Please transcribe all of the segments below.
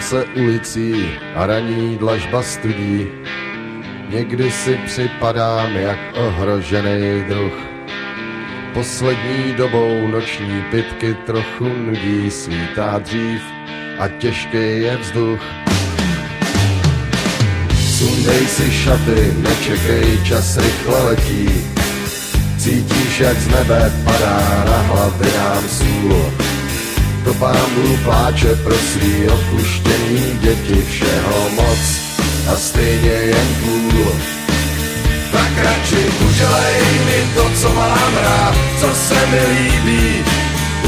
se ulicí a raní dlažba studí. Někdy si připadám jak ohrožený druh. Poslední dobou noční pitky trochu nudí, svítá dřív a těžký je vzduch. Sundej si šaty, nečekej, čas rychle letí. Cítíš, jak z nebe padá na hlavy nám sůl. To Pán pláče pro svý opuštěný děti, všeho moc a stejně jen půl. Tak radši udělej mi to, co mám rád, co se mi líbí.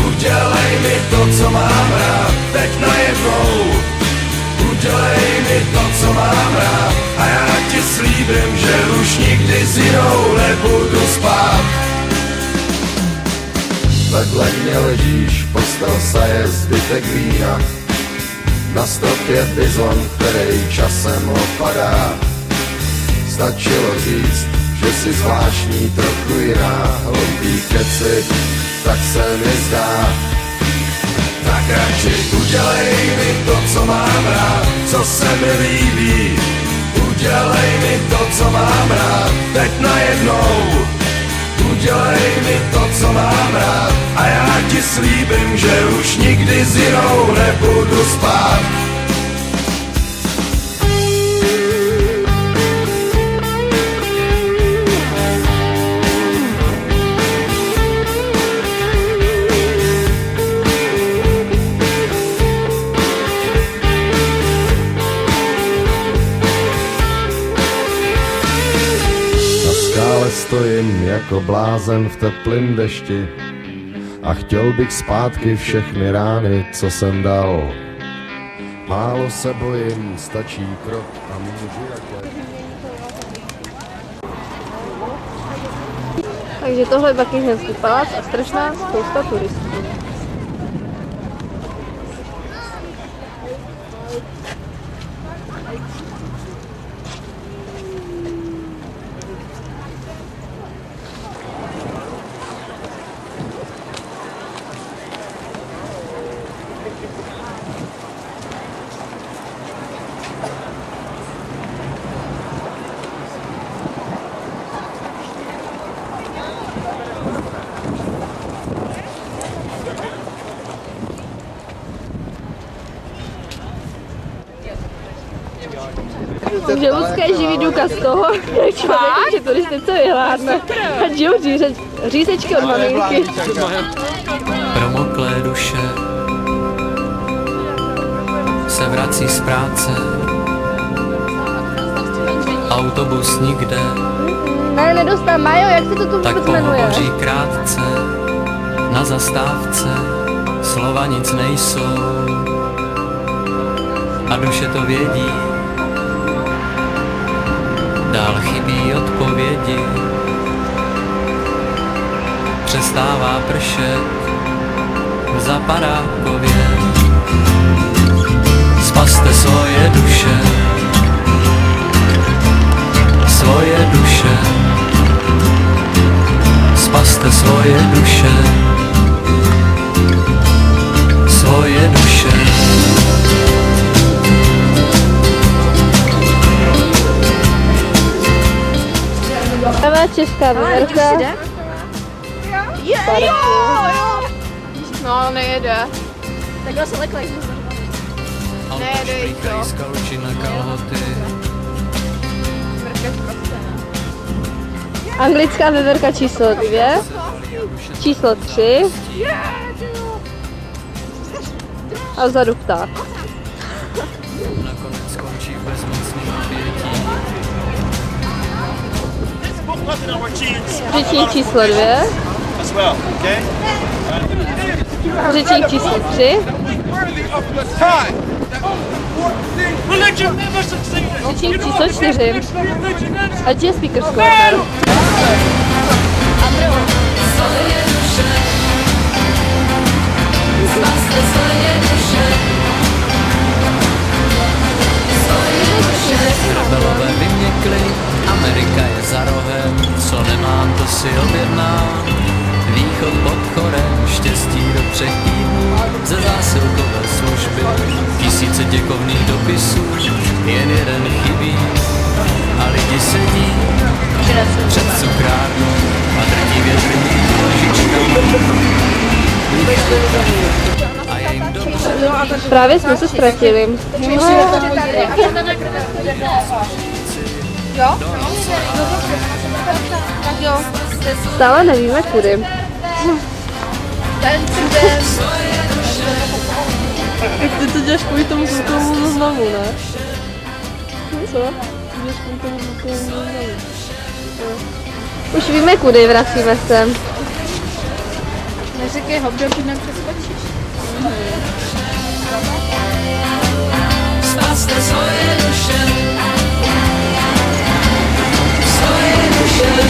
Udělej mi to, co mám rád, teď najednou. Udělej mi to, co mám rád, a já ti slíbím, že už nikdy s jinou nebudu spát. Vedle mě ležíš, postel saje zbytek vína. Na stropě bizon, který časem opadá. Stačilo říct, že jsi zvláštní, trochu jiná. Hloupý keci, tak se mi zdá. Tak radši udělej mi to, co mám rád, co se mi líbí. Udělej mi to, co mám rád, teď najednou. Udělej mi to, co mám rád, a já ti slíbím, že už nikdy s jinou nebudu spát. Stále stojím jako blázen v teplým dešti a chtěl bych zpátky všechny rány, co jsem dal. Málo se bojím, stačí krok a můžu raket. Takže tohle je Buckinghamský palác a strašná spousta turistů. Takže Lucka je živý důkaz toho, jak člověk při turistice vyhládne. Ať žijou řízečky od maminky. Promoklé duše se vrací z práce. Autobus nikde, Ne, nedostám. Majo, jak se to tu tak vůbec jmenuje? pohovoří krátce. Na zastávce slova nic nejsou a duše to vědí. Dál chybí odpovědi. Přestává pršet v Zaparákově. Spaste svoje duše, svoje duše. Spaste svoje duše, svoje duše. Pravá česká veverka. No, nejede. Tak já se leklej. Nejede to. Skaluči na kalhoty. Anglická veverka číslo 2. Číslo 3. A vzadu pták. Nakonec skončí v bezmocných obětí. Řečník číslo 2. Řečník číslo 3. Řečník číslo 4. Ať je speaker squatter. Rebelové vyměkli, Amerika je za rohem, co nemám, to si objednám. Východ pod chorem, štěstí do 3 týdnů, ze zásilkové služby, tisíce děkovných dopisů, jen jeden chybí a lidi sedí před cukrárnou a drtí větrnými lžičkami. A je jim dobře. Právě jsme se ztratili. Stále nevíme kudy. Jak ty to děláš kvůli tomu zvukovému záznamu, ne? Co? Ty děláš kvůli tomu zvukovému záznamu. Už víme kudy, vracíme se. Neříkej hop, dokud nepřeskočíš. Spaste svoje duše, svoje duše.